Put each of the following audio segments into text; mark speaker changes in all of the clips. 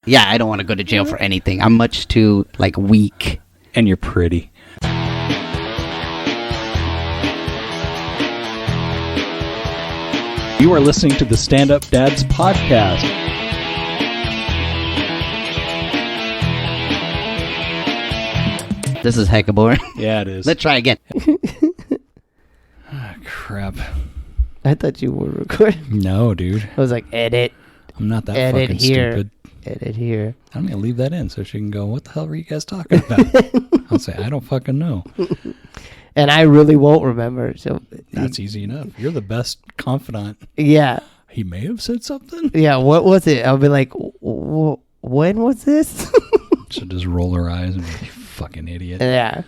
Speaker 1: Yeah, I don't want to go to jail for anything. I'm much too, like, weak.
Speaker 2: And you're pretty. You are listening to the Stand Up Dads podcast.
Speaker 1: This is hecka boring.
Speaker 2: Yeah, it is.
Speaker 1: Let's try again.
Speaker 2: Ah, crap.
Speaker 3: I thought you were recording.
Speaker 2: No, dude.
Speaker 3: I was like, edit.
Speaker 2: I'm not that
Speaker 3: Edit
Speaker 2: fucking
Speaker 3: here.
Speaker 2: stupid.
Speaker 3: Edit here.
Speaker 2: I'm going to leave that in so she can go, what the hell were you guys talking about? I'll say, I don't fucking know.
Speaker 3: And I really won't remember. So
Speaker 2: That's easy enough. You're the best confidant.
Speaker 3: yeah.
Speaker 2: He may have said something.
Speaker 3: Yeah. What was it? I'll be like, when was this?
Speaker 2: She'll just roll her eyes and be like, you fucking idiot.
Speaker 3: Yeah.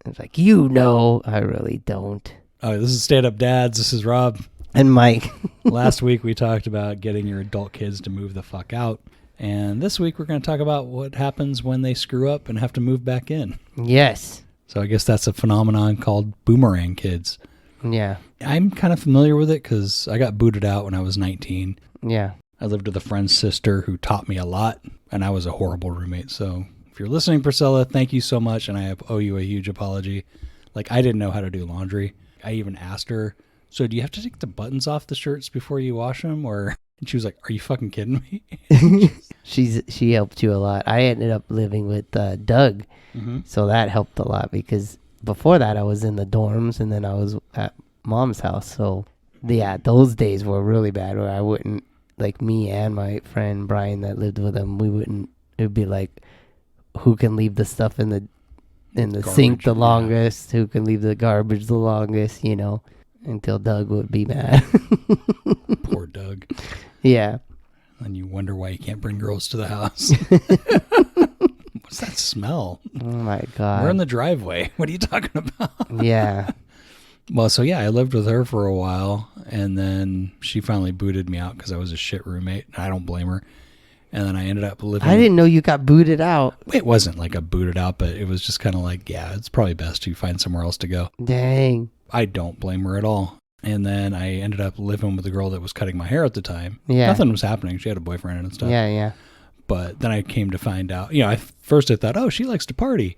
Speaker 3: It's like, I really don't.
Speaker 2: Oh, this is Stand Up Dads. This is Rob.
Speaker 3: And Mike.
Speaker 2: Last week we talked about getting your adult kids to move the fuck out. And this week we're going to talk about what happens when they screw up and have to move back in.
Speaker 3: Yes.
Speaker 2: So I guess that's a phenomenon called Boomerang kids.
Speaker 3: Yeah.
Speaker 2: I'm kind of familiar with it because I got booted out when I was 19.
Speaker 3: Yeah.
Speaker 2: I lived with a friend's sister who taught me a lot, and I was a horrible roommate. So if you're listening, Priscilla, thank you so much, and I owe you a huge apology. Like, I didn't know how to do laundry. I even asked her, so do you have to take the buttons off the shirts before you wash them? And she was like, are you fucking kidding me?
Speaker 3: She helped you a lot. I ended up living with Doug.
Speaker 2: Mm-hmm.
Speaker 3: So that helped a lot because before that I was in the dorms and then I was at mom's house. So yeah, those days were really bad where I wouldn't, like me and my friend Brian that lived with him, it would be like, who can leave the stuff in the sink the longest, who can leave the garbage the longest, until Doug would be mad.
Speaker 2: Poor Doug.
Speaker 3: Yeah.
Speaker 2: And you wonder why you can't bring girls to the house. What's that smell?
Speaker 3: Oh my God.
Speaker 2: We're in the driveway. What are you talking about?
Speaker 3: Yeah.
Speaker 2: Well, so yeah, I lived with her for a while, and then she finally booted me out because I was a shit roommate. I don't blame her. And then I ended up living...
Speaker 3: I didn't know you got booted out.
Speaker 2: It wasn't like a booted out, but it was just kind of like, yeah, it's probably best you find somewhere else to go.
Speaker 3: Dang.
Speaker 2: I don't blame her at all. And then I ended up living with the girl that was cutting my hair at the time.
Speaker 3: Yeah.
Speaker 2: Nothing was happening. She had a boyfriend and stuff.
Speaker 3: Yeah, yeah.
Speaker 2: But then I came to find out, first I thought, oh, she likes to party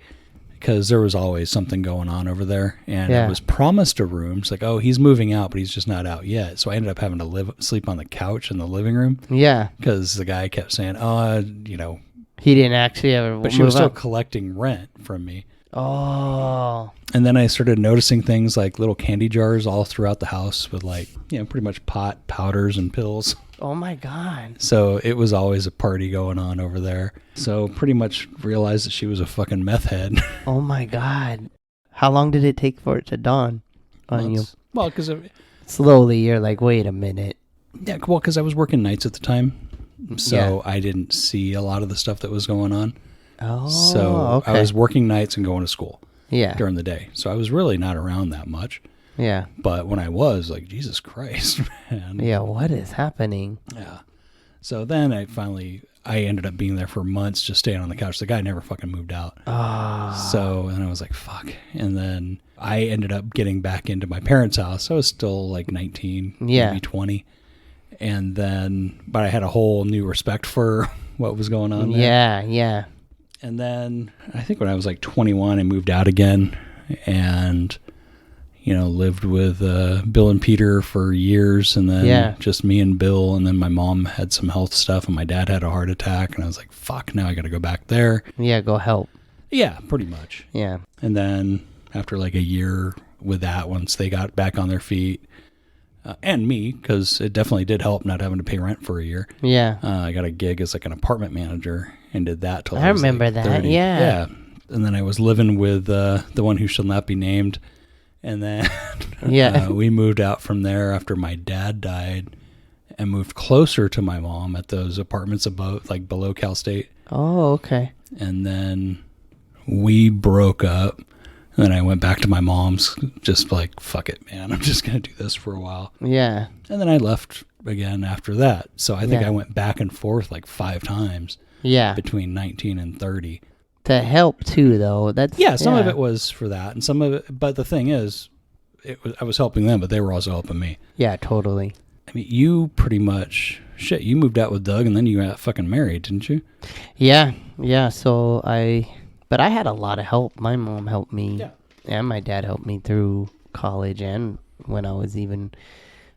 Speaker 2: because there was always something going on over there. And I was promised a room. It's like, oh, he's moving out, but he's just not out yet. So I ended up having to sleep on the couch in the living room.
Speaker 3: Yeah.
Speaker 2: Because the guy kept saying,
Speaker 3: he didn't actually ever
Speaker 2: but she was still collecting rent from me.
Speaker 3: Oh.
Speaker 2: And then I started noticing things like little candy jars all throughout the house with pretty much pot, powders, and pills.
Speaker 3: Oh my God.
Speaker 2: So it was always a party going on over there. So pretty much realized that she was a fucking meth head.
Speaker 3: Oh my God. How long did it take for it to dawn on you?
Speaker 2: Well, because...
Speaker 3: Slowly, you're like, wait a minute.
Speaker 2: Yeah, well, because I was working nights at the time. So I didn't see a lot of the stuff that was going on.
Speaker 3: Oh,
Speaker 2: so
Speaker 3: okay.
Speaker 2: I was working nights and going to school
Speaker 3: during
Speaker 2: the day. So I was really not around that much.
Speaker 3: Yeah.
Speaker 2: But when I was, like, Jesus Christ, man.
Speaker 3: Yeah, what is happening?
Speaker 2: Yeah. So then I ended up being there for months just staying on the couch. The guy never fucking moved out.
Speaker 3: Oh.
Speaker 2: So, and I was like, fuck. And then I ended up getting back into my parents' house. I was still like 19, maybe 20. And then, but I had a whole new respect for what was going on there.
Speaker 3: Yeah, yeah.
Speaker 2: And then I think when I was like 21, I moved out again and, lived with Bill and Peter for years. And then just me and Bill. And then my mom had some health stuff and my dad had a heart attack. And I was like, fuck, now I got to go back there.
Speaker 3: Yeah, go help.
Speaker 2: Yeah, pretty much.
Speaker 3: Yeah.
Speaker 2: And then after like a year with that, once they got back on their feet, and me, because it definitely did help not having to pay rent for a year.
Speaker 3: Yeah.
Speaker 2: I got a gig as like an apartment manager and did that till
Speaker 3: I remember
Speaker 2: like
Speaker 3: that.
Speaker 2: 30.
Speaker 3: Yeah.
Speaker 2: Yeah. And then I was living with the one who shall not be named. And then we moved out from there after my dad died and moved closer to my mom at those apartments above, like below Cal State.
Speaker 3: Oh, okay.
Speaker 2: And then we broke up. And then I went back to my mom's, just like, fuck it, man. I'm just going to do this for a while.
Speaker 3: Yeah.
Speaker 2: And then I left again after that. So I think I went back and forth like 5 times.
Speaker 3: Yeah.
Speaker 2: Between 19 and 30.
Speaker 3: To help too, though.
Speaker 2: Some of it was for that. And some of it, but the thing is, I was helping them, but they were also helping me.
Speaker 3: Yeah, totally.
Speaker 2: I mean, you pretty much, you moved out with Doug and then you got fucking married, didn't you?
Speaker 3: Yeah. So but I had a lot of help. My mom helped me, and my dad helped me through college and when I was even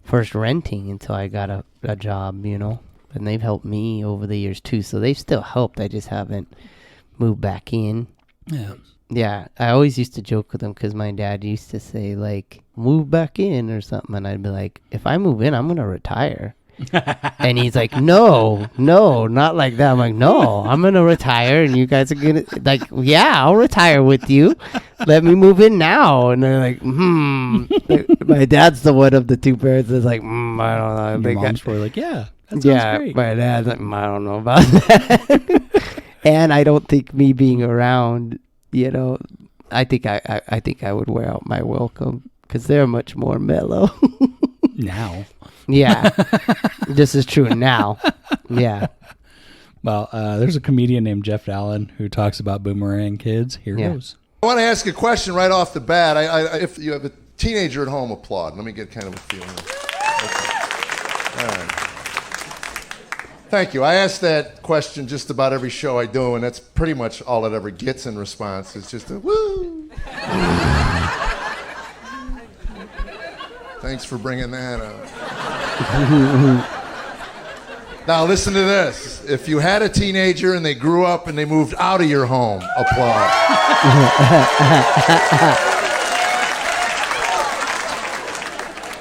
Speaker 3: first renting until I got a job, and they've helped me over the years too. So they've still helped. I just haven't moved back in.
Speaker 2: Yeah.
Speaker 3: Yeah, I always used to joke with him because my dad used to say, like, move back in or something. And I'd be like, if I move in, I'm going to retire. And he's like, no, not like that. I'm like, no, I'm going to retire. And you guys are going to, like, yeah, I'll retire with you. Let me move in now. And they're like, My dad's the one of the two parents that's like, I don't know.
Speaker 2: And your mom's probably like, yeah, that sounds great.
Speaker 3: My dad's like, I don't know about that. And I don't think me being around, I think I would wear out my welcome because they're much more mellow.
Speaker 2: Now.
Speaker 3: Yeah. This is true now. Yeah.
Speaker 2: Well, there's a comedian named Jeff Allen who talks about Boomerang kids. Here goes.
Speaker 4: I want to ask a question right off the bat. If you have a teenager at home, applaud. Let me get kind of a feeling. Okay. All right. Thank you. I ask that question just about every show I do, and that's pretty much all it ever gets in response. It's just a woo. Thanks for bringing that up. Now listen to this. If you had a teenager and they grew up and they moved out of your home, applaud.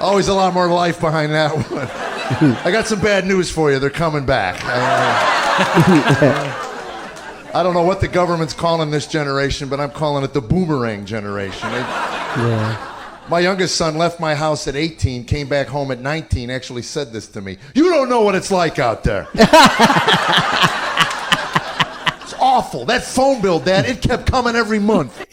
Speaker 4: Always a lot more life behind that one. I got some bad news for you. They're coming back. I don't know what the government's calling this generation, but I'm calling it the Boomerang generation. My youngest son left my house at 18, came back home at 19, actually said this to me. You don't know what it's like out there. It's awful. That phone bill, Dad, it kept coming every month.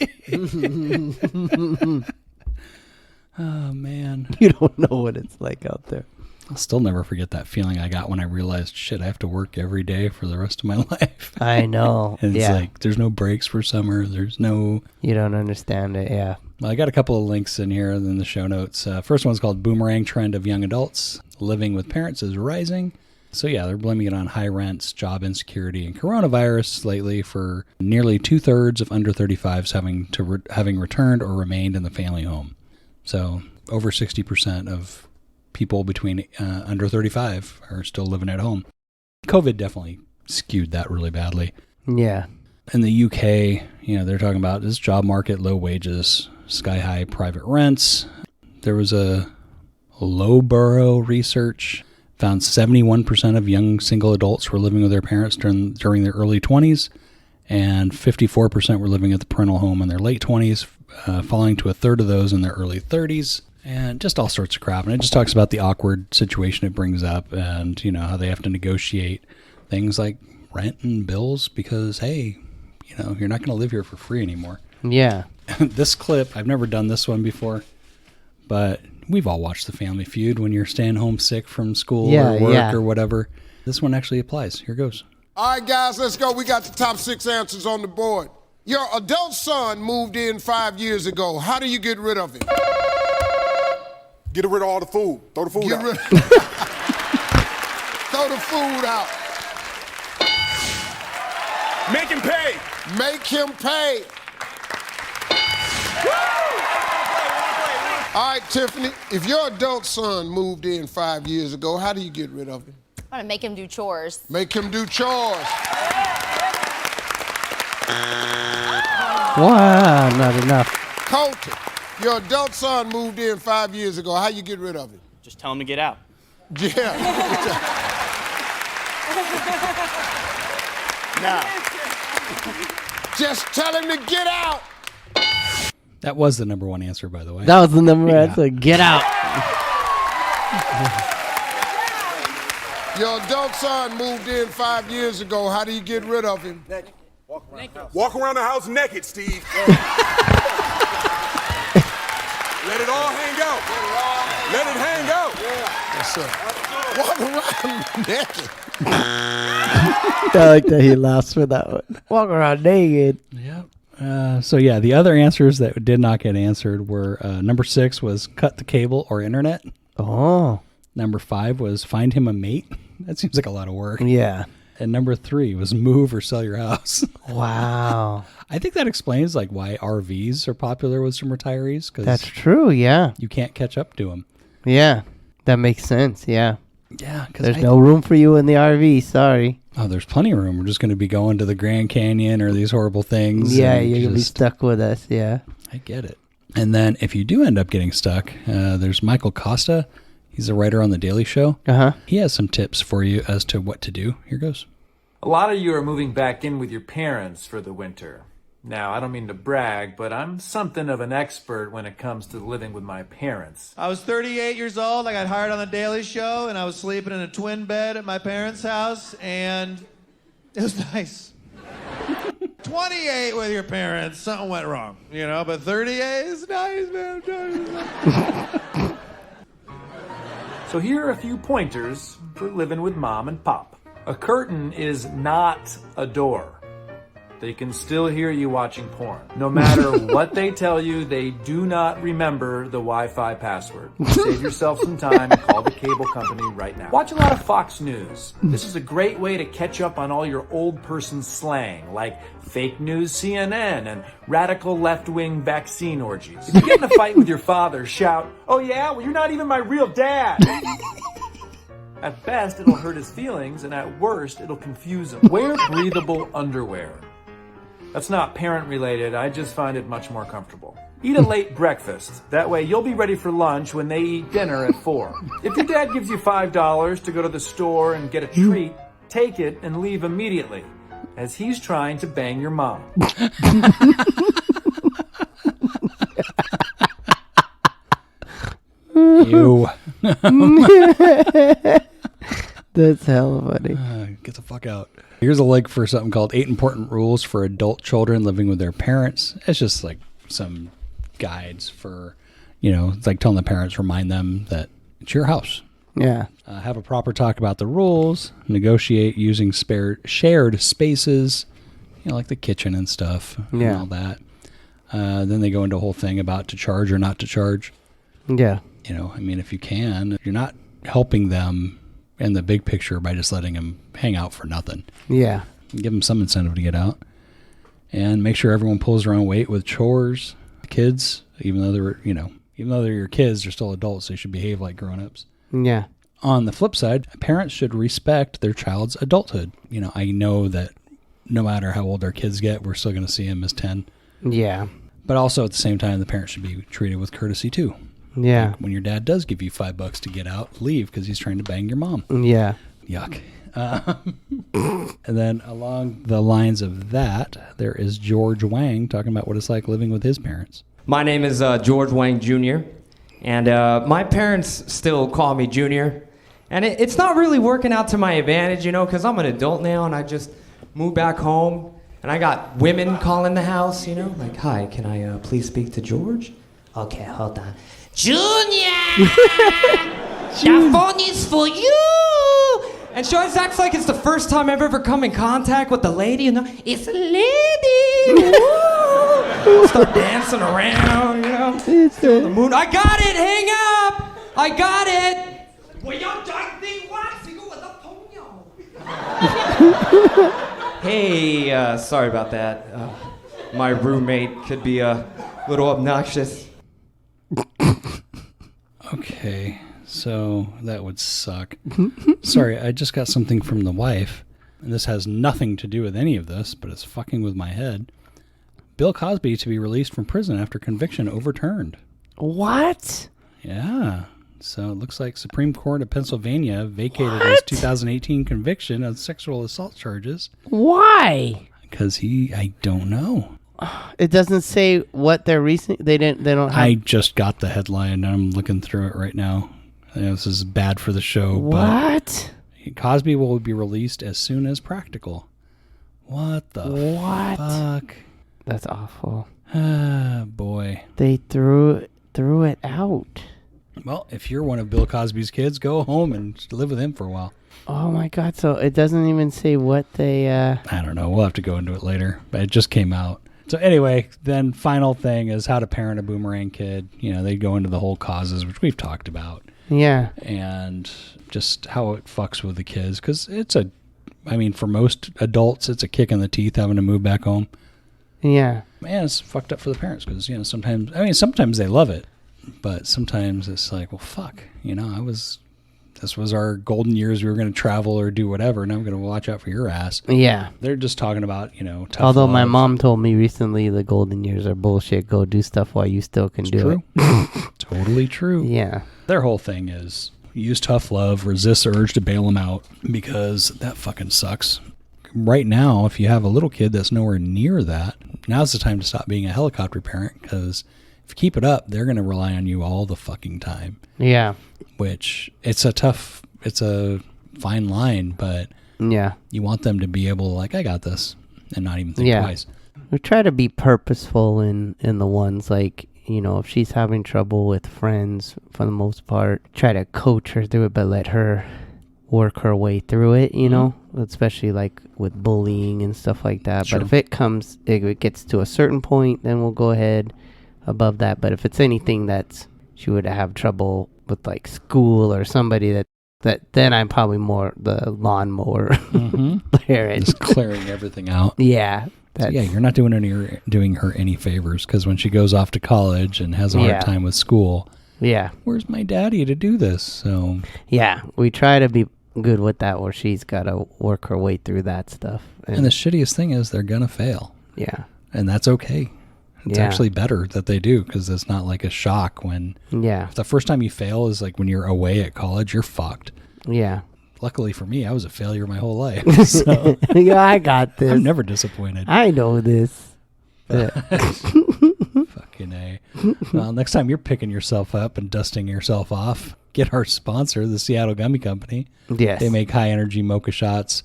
Speaker 2: Oh, man.
Speaker 3: You don't know what it's like out there.
Speaker 2: I'll still never forget that feeling I got when I realized, shit, I have to work every day for the rest of my life.
Speaker 3: I know.
Speaker 2: And it's like, there's no breaks for summer. There's no...
Speaker 3: You don't understand it, yeah.
Speaker 2: Well, I got a couple of links in here in the show notes. First one's called Boomerang Trend of Young Adults. Living with Parents is Rising. So yeah, they're blaming it on high rents, job insecurity, and coronavirus lately for nearly 2/3 of under 35s having returned or remained in the family home. So over 60% of people between under 35 are still living at home. COVID definitely skewed that really badly.
Speaker 3: Yeah.
Speaker 2: In the UK, they're talking about this job market, low wages, sky-high private rents. There was a Loughborough research found 71% of young single adults were living with their parents during their early 20s, and 54% were living at the parental home in their late 20s, falling to a third of those in their early 30s, and just all sorts of crap. And it just talks about the awkward situation it brings up and, how they have to negotiate things like rent and bills because, hey, you're not going to live here for free anymore.
Speaker 3: Yeah.
Speaker 2: This clip, I've never done this one before, but we've all watched The Family Feud when you're staying home sick from school or work or whatever. This one actually applies. Here goes.
Speaker 5: All right, guys, let's go. We got the top 6 answers on the board. Your adult son moved in 5 years ago. How do you get rid of him?
Speaker 6: Get rid of all the food. Throw the food out.
Speaker 5: Throw the food out.
Speaker 6: Make him pay.
Speaker 5: Make him pay. All right, Tiffany, if your adult son moved in 5 years ago, how do you get rid of him?
Speaker 7: I'm gonna make him do chores.
Speaker 5: Make him do chores.
Speaker 3: Wow, not enough.
Speaker 5: Colton, your adult son moved in 5 years ago. How you get rid of him?
Speaker 8: Just tell him to get out.
Speaker 5: Yeah.
Speaker 8: Now.
Speaker 5: Just tell him to get out.
Speaker 2: That was the number one answer, by the way.
Speaker 3: That was the number one answer. Get out.
Speaker 5: Your adult son moved in 5 years ago. How do you get rid of him?
Speaker 6: Naked. Walk around the house naked, Steve. Let it all hang out. Let it hang out.
Speaker 5: Yes, sir. Walk around naked.
Speaker 3: I like that he laughs for that one. Walk around naked.
Speaker 2: Yep. So yeah, the other answers that did not get answered were number 6 was cut the cable or internet.
Speaker 3: Oh.
Speaker 2: Number 5 was find him a mate. That seems like a lot of work.
Speaker 3: Yeah.
Speaker 2: And number 3 was move or sell your house.
Speaker 3: Wow.
Speaker 2: I think that explains like why RVs are popular with some retirees, because
Speaker 3: That's true. Yeah.
Speaker 2: you can't catch up to them.
Speaker 3: Yeah. That makes sense. Yeah.
Speaker 2: Yeah, because
Speaker 3: There's no room for you in the RV. Sorry.
Speaker 2: Oh, there's plenty of room. We're just going to be going to the Grand Canyon or these horrible things.
Speaker 3: Yeah,
Speaker 2: and
Speaker 3: you're going to be stuck with us. Yeah.
Speaker 2: I get it. And then if you do end up getting stuck, there's Michael Costa. He's a writer on The Daily Show.
Speaker 3: Uh-huh.
Speaker 2: He has some tips for you as to what to do. Here goes.
Speaker 7: A lot of you are moving back in with your parents for the winter. Now, I don't mean to brag, but I'm something of an expert when it comes to living with my parents.
Speaker 8: I was 38 years old. I got hired on The Daily Show, and I was sleeping in a twin bed at my parents' house, and it was nice. 28 with your parents, something went wrong, you know, but 38 is nice, man.
Speaker 7: So here are a few pointers for living with mom and pop. A curtain is not a door. They can still hear you watching porn. No matter what they tell you, they do not remember the Wi-Fi password. Save yourself some time and call the cable company right now. Watch a lot of Fox News. This is a great way to catch up on all your old person slang, like fake news CNN and radical left-wing vaccine orgies. If you get in a fight with your father, shout, "Oh yeah? Well, you're not even my real dad." At best, it'll hurt his feelings, and at worst, it'll confuse him. Wear breathable underwear. That's not parent-related, I just find it much more comfortable. Eat a late breakfast. That way you'll be ready for lunch when they eat dinner at 4. If your dad gives you $5 to go to the store and get a treat, take it and leave immediately, as he's trying to bang your mom.
Speaker 2: Ew.
Speaker 3: That's hella funny.
Speaker 2: Get the fuck out. Here's a link for something called 8 Important Rules for Adult Children Living with Their Parents. It's just like some guides for, it's like telling the parents, remind them that it's your house.
Speaker 3: Yeah.
Speaker 2: Have a proper talk about the rules. Negotiate using shared spaces, like the kitchen and stuff.
Speaker 3: Yeah.
Speaker 2: And all that. Then they go into a whole thing about to charge or not to charge.
Speaker 3: Yeah.
Speaker 2: If you can, you're not helping them in the big picture by just letting them hang out for nothing.
Speaker 3: Yeah.
Speaker 2: Give them some incentive to get out. And make sure everyone pulls their own weight with chores. Kids, even though they're your kids, they're still adults. They should behave like grown-ups.
Speaker 3: Yeah.
Speaker 2: On the flip side, parents should respect their child's adulthood. I know that no matter how old our kids get, we're still going to see them as 10.
Speaker 3: Yeah.
Speaker 2: But also at the same time, the parents should be treated with courtesy too.
Speaker 3: Yeah.
Speaker 2: Like when your dad does give you $5 to get out, leave because he's trying to bang your mom.
Speaker 3: Yeah.
Speaker 2: Yuck. And then along the lines of that, there is George Wang talking about what it's like living with his parents.
Speaker 9: My name is George Wang Jr., and my parents still call me Junior. And it's not really working out to my advantage, because I'm an adult now, and I just moved back home, and I got women calling the house, like, "Hi, can I please speak to George?" "Okay, hold on." "Junior! That phone is for you!" And she always acts like it's the first time I've ever come in contact with the lady. "It's a lady!" Woo! Start dancing around,
Speaker 3: It's
Speaker 9: the moon. "I got it! Hang up! I got it!" Hey, sorry about that. My roommate could be a little obnoxious.
Speaker 2: Okay, so that would suck. Sorry, I just got something from the wife, and this has nothing to do with any of this, but it's fucking with my head. Bill Cosby to be released from prison after conviction overturned.
Speaker 3: What?
Speaker 2: Yeah. So it looks like Supreme Court of Pennsylvania vacated his 2018 conviction of sexual assault charges.
Speaker 3: Why?
Speaker 2: Because I don't know.
Speaker 3: It doesn't say what their recent. They don't have.
Speaker 2: I just got the headline and I'm looking through it right now. This is bad for the show.
Speaker 3: What?
Speaker 2: But Cosby will be released as soon as practical. What the fuck?
Speaker 3: That's awful.
Speaker 2: Ah, boy.
Speaker 3: They threw it out.
Speaker 2: Well, if you're one of Bill Cosby's kids, go home and live with him for a while.
Speaker 3: Oh my God! So it doesn't even say what they.
Speaker 2: I don't know. We'll have to go into it later. But it just came out. So anyway, then final thing is how to parent a boomerang kid. They go into the whole causes, which we've talked about.
Speaker 3: Yeah.
Speaker 2: And just how it fucks with the kids. Because for most adults, it's a kick in the teeth having to move back home.
Speaker 3: Yeah.
Speaker 2: Man, it's fucked up for the parents because, sometimes they love it. But sometimes it's like, well, fuck. This was our golden years. We were going to travel or do whatever. Now I'm going to watch out for your ass.
Speaker 3: Yeah.
Speaker 2: They're just talking about, tough
Speaker 3: Although my
Speaker 2: love.
Speaker 3: mom told me recently the golden years are bullshit. Go do stuff while you still can do
Speaker 2: it. Totally true.
Speaker 3: Yeah.
Speaker 2: Their whole thing is use tough love, resist the urge to bail them out because that fucking sucks. Right now, if you have a little kid that's nowhere near that, now's the time to stop being a helicopter parent because if you keep it up, they're going to rely on you all the fucking time.
Speaker 3: Yeah.
Speaker 2: Which it's a fine line, but
Speaker 3: yeah,
Speaker 2: you want them to be able to I got this and not even think twice.
Speaker 3: We try to be purposeful in the ones if she's having trouble with friends for the most part, try to coach her through it, but let her work her way through it, especially with bullying and stuff like that. Sure. But if it gets to a certain point, then we'll go ahead above that. But if it's anything that's she would have trouble with school or somebody that then I'm probably more the lawnmower parent.
Speaker 2: Just clearing everything out.
Speaker 3: Yeah.
Speaker 2: You're not doing her any favors because when she goes off to college and has a hard time with school, where's my daddy to do this? So
Speaker 3: yeah, we try to be good with that where she's got to work her way through that stuff.
Speaker 2: And the shittiest thing is they're gonna fail.
Speaker 3: Yeah.
Speaker 2: And that's okay. It's actually better that they do because it's not like a shock when if the first time you fail is when you're away at college, you're fucked.
Speaker 3: Yeah.
Speaker 2: Luckily for me, I was a failure my whole life. So
Speaker 3: I got this.
Speaker 2: I'm never disappointed.
Speaker 3: I know this.
Speaker 2: Fucking A. Well, next time you're picking yourself up and dusting yourself off, get our sponsor, the Seattle Gummy Company.
Speaker 3: Yes.
Speaker 2: They make high energy mocha shots.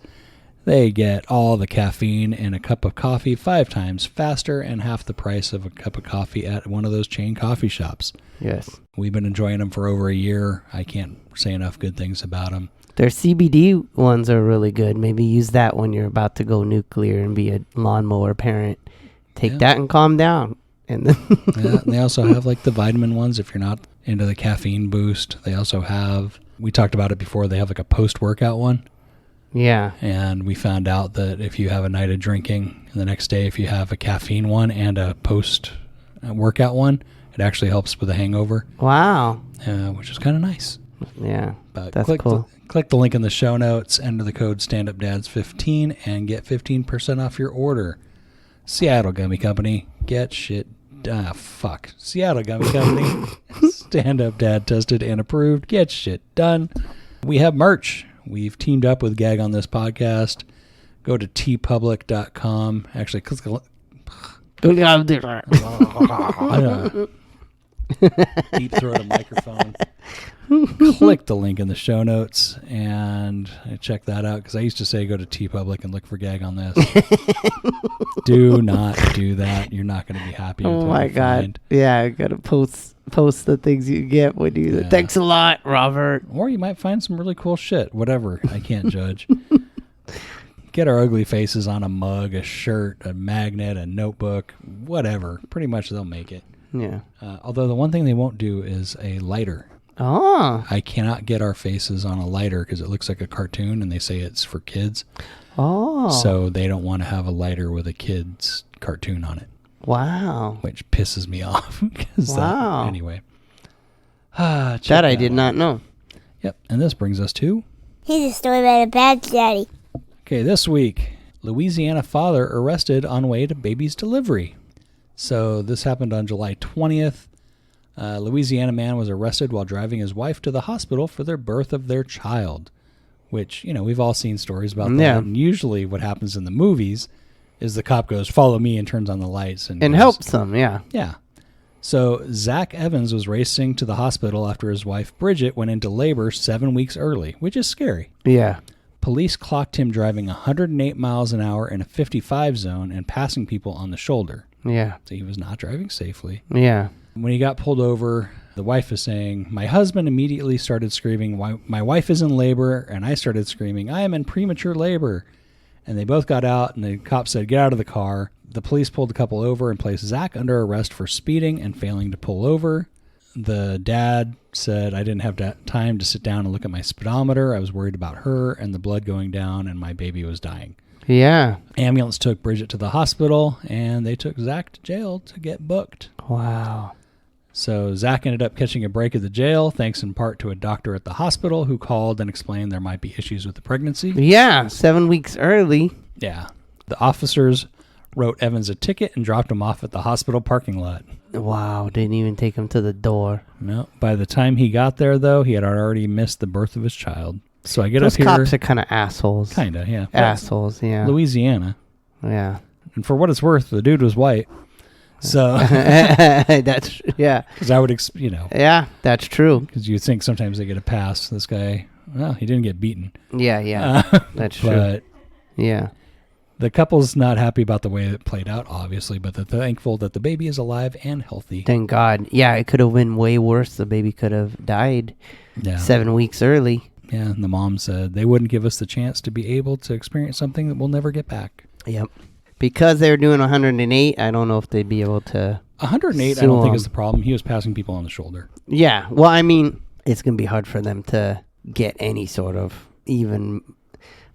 Speaker 2: They get all the caffeine in a cup of coffee 5 times faster and half the price of a cup of coffee at one of those chain coffee shops.
Speaker 3: Yes.
Speaker 2: We've been enjoying them for over a year. I can't say enough good things about them.
Speaker 3: Their CBD ones are really good. Maybe use that when you're about to go nuclear and be a lawnmower parent. Take that and calm down. And then
Speaker 2: and they also have the vitamin ones if you're not into the caffeine boost. They also have, we talked about it before, they have a post-workout one.
Speaker 3: Yeah.
Speaker 2: And we found out that if you have a night of drinking, and the next day if you have a caffeine one and a post-workout one, it actually helps with a hangover.
Speaker 3: Wow.
Speaker 2: Which is kind of nice.
Speaker 3: Yeah,
Speaker 2: but
Speaker 3: that's cool.
Speaker 2: Click the link in the show notes, enter the code StandUpDads15, and get 15% off your order. Seattle Gummy Company. Get shit. Seattle Gummy Company. Stand Up Dad tested and approved. Get shit done. We have merch. We've teamed up with Gag on this podcast. Go to tpublic.com. Actually, click the deep throat a microphone. Click the link in the show notes and check that out because I used to say go to TeePublic and look for Gag on this. Do not do that. You're not going to be happy with
Speaker 3: what
Speaker 2: my
Speaker 3: you God.
Speaker 2: Find.
Speaker 3: Yeah, I got to post the things you get when you thanks a lot, Robert.
Speaker 2: Or you might find some really cool shit. Whatever. I can't judge. Get our ugly faces on a mug, a shirt, a magnet, a notebook, whatever. Pretty much they'll make it.
Speaker 3: Yeah.
Speaker 2: Although the one thing they won't do is a lighter.
Speaker 3: Oh.
Speaker 2: I cannot get our faces on a lighter because it looks like a cartoon and they say it's for kids.
Speaker 3: Oh.
Speaker 2: So they don't want to have a lighter with a kid's cartoon on it.
Speaker 3: Wow.
Speaker 2: Which pisses me off.
Speaker 3: Wow.
Speaker 2: Anyway.
Speaker 3: That I did not know.
Speaker 2: Yep. And this brings us to...
Speaker 10: Here's a story about a bad daddy.
Speaker 2: Okay, this week, Louisiana father arrested on way to baby's delivery. So this happened on July 20th. Louisiana man was arrested while driving his wife to the hospital for their birth of their child, which, we've all seen stories about that. And usually what happens in the movies is the cop goes, follow me, and turns on the lights. And
Speaker 3: helps them, yeah.
Speaker 2: Yeah. So Zach Evans was racing to the hospital after his wife Bridget went into labor 7 weeks early, which is scary.
Speaker 3: Yeah.
Speaker 2: Police clocked him driving 108 miles an hour in a 55 zone and passing people on the shoulder.
Speaker 3: Yeah.
Speaker 2: So he was not driving safely.
Speaker 3: Yeah.
Speaker 2: When he got pulled over, the wife is saying, my husband immediately started screaming, my wife is in labor, and I started screaming, I am in premature labor. And they both got out, and the cop said, get out of the car. The police pulled the couple over and placed Zach under arrest for speeding and failing to pull over. The dad said, I didn't have time to sit down and look at my speedometer. I was worried about her and the blood going down, and my baby was dying.
Speaker 3: Yeah.
Speaker 2: Ambulance took Bridget to the hospital, and they took Zach to jail to get booked.
Speaker 3: Wow.
Speaker 2: So Zach ended up catching a break at the jail, thanks in part to a doctor at the hospital who called and explained there might be issues with the pregnancy.
Speaker 3: Yeah, 7 weeks early.
Speaker 2: Yeah. The officers wrote Evans a ticket and dropped him off at the hospital parking lot.
Speaker 3: Wow, didn't even take him to the door.
Speaker 2: No. By the time he got there, though, he had already missed the birth of his child. So I get
Speaker 3: Those
Speaker 2: up here.
Speaker 3: cops are kind of assholes.
Speaker 2: Kind of, yeah.
Speaker 3: Assholes, yeah.
Speaker 2: Louisiana.
Speaker 3: Yeah.
Speaker 2: And for what it's worth, the dude was white. So.
Speaker 3: That's, yeah.
Speaker 2: Because I would,
Speaker 3: Yeah, that's true.
Speaker 2: Because you think sometimes they get a pass. This guy, well, he didn't get beaten.
Speaker 3: Yeah. That's true.
Speaker 2: But
Speaker 3: yeah.
Speaker 2: The couple's not happy about the way it played out, obviously, but they're thankful that the baby is alive and healthy.
Speaker 3: Thank God. Yeah, it could have been way worse. The baby could have died 7 weeks early.
Speaker 2: Yeah, and the mom said they wouldn't give us the chance to be able to experience something that we'll never get back.
Speaker 3: Yep. Because they were doing 108, I don't know if they'd be able to.
Speaker 2: 108, I don't think is the problem. He was passing people on the shoulder.
Speaker 3: Yeah. Well, I mean, it's going to be hard for them to get any sort of even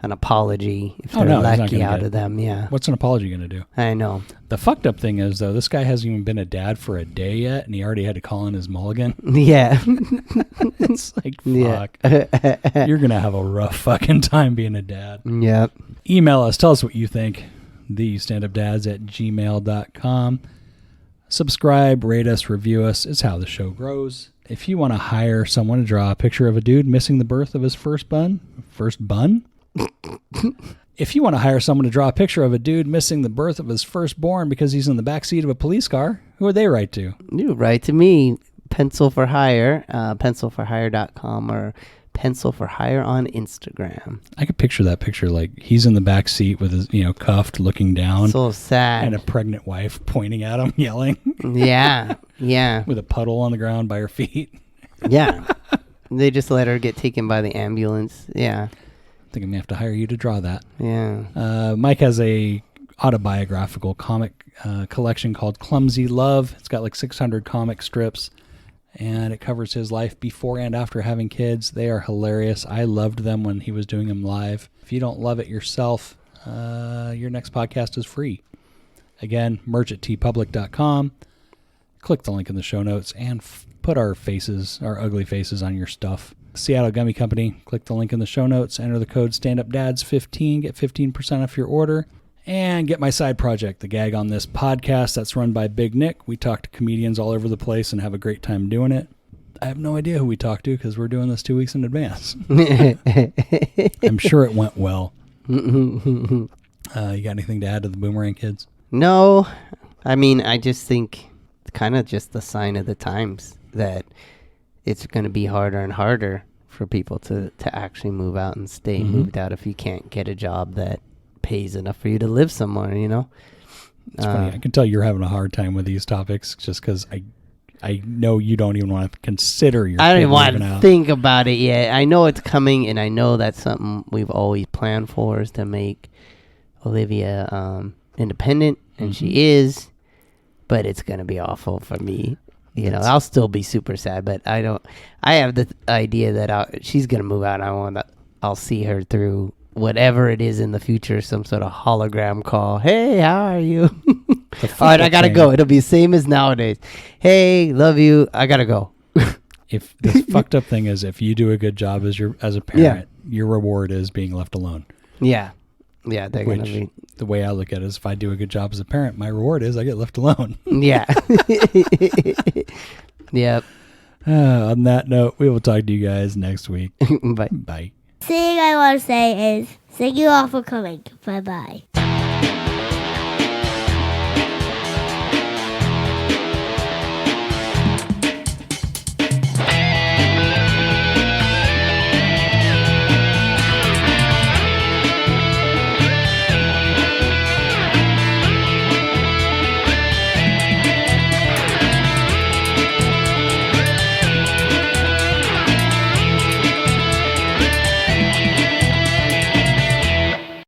Speaker 3: an apology if they're lucky out of them. Yeah.
Speaker 2: What's an apology going to do?
Speaker 3: I know.
Speaker 2: The fucked up thing is, though, this guy hasn't even been a dad for a day yet, and he already had to call in his mulligan.
Speaker 3: Yeah.
Speaker 2: It's like, fuck. Yeah. You're going to have a rough fucking time being a dad.
Speaker 3: Yep.
Speaker 2: Email us. Tell us what you think. thestandupdads@gmail.com. Subscribe, rate us, review us. It's how the show grows. If you want to hire someone to draw a picture of a dude missing the birth of his first bun? If you want to hire someone to draw a picture of a dude missing the birth of his firstborn because he's in the backseat of a police car, who would they write to?
Speaker 3: You write to me, Pencil for Hire, pencilforhire.com or Pencil for Hire on Instagram.
Speaker 2: I could picture that picture, like he's in the back seat with his, cuffed, looking down.
Speaker 3: So sad.
Speaker 2: And a pregnant wife pointing at him, yelling.
Speaker 3: Yeah.
Speaker 2: With a puddle on the ground by her feet.
Speaker 3: Yeah. They just let her get taken by the ambulance. Yeah.
Speaker 2: I think I'm going to have to hire you to draw that.
Speaker 3: Yeah.
Speaker 2: Mike has a autobiographical comic collection called Clumsy Love. It's got like 600 comic strips, and it covers his life before and after having kids. They are hilarious. I loved them when he was doing them live. If you don't love it yourself, your next podcast is free. Again, merch at tpublic.com. Click the link in the show notes and put our ugly faces on your stuff. Seattle Gummy Company. Click the link in the show notes. Enter the code StandUpDads15. Get 15% off your order. And get my side project, The Gag on This Podcast. That's run by Big Nick. We talk to comedians all over the place and have a great time doing it. I have no idea who we talk to because we're doing this 2 weeks in advance. I'm sure it went well. You got anything to add to the Boomerang kids?
Speaker 3: No. I mean, I just think it's kind of just the sign of the times that it's going to be harder and harder for people to actually move out and stay moved out if you can't get a job that pays enough for you to live somewhere,
Speaker 2: It's funny. I can tell you're having a hard time with these topics just because I know you don't even want to consider your
Speaker 3: I don't even want to
Speaker 2: out.
Speaker 3: think about it yet. I know it's coming, and I know that's something we've always planned for, is to make Olivia independent, and she is, but it's going to be awful for me. I'll still be super sad, but I have the idea that she's going to move out, and I'll see her through whatever it is in the future, some sort of hologram call. Hey, how are you? All right, I got to go. It'll be the same as nowadays. Hey, love you. I got to go.
Speaker 2: If the fucked up thing is, if you do a good job as a parent, your reward is being left alone.
Speaker 3: Yeah. Yeah, they're going to be.
Speaker 2: The way I look at it is, if I do a good job as a parent, my reward is I get left alone.
Speaker 3: Yeah. Yep.
Speaker 2: On that note, we will talk to you guys next week.
Speaker 3: Bye.
Speaker 2: Bye.
Speaker 10: Thing I want to say is thank you all for coming. Bye-bye.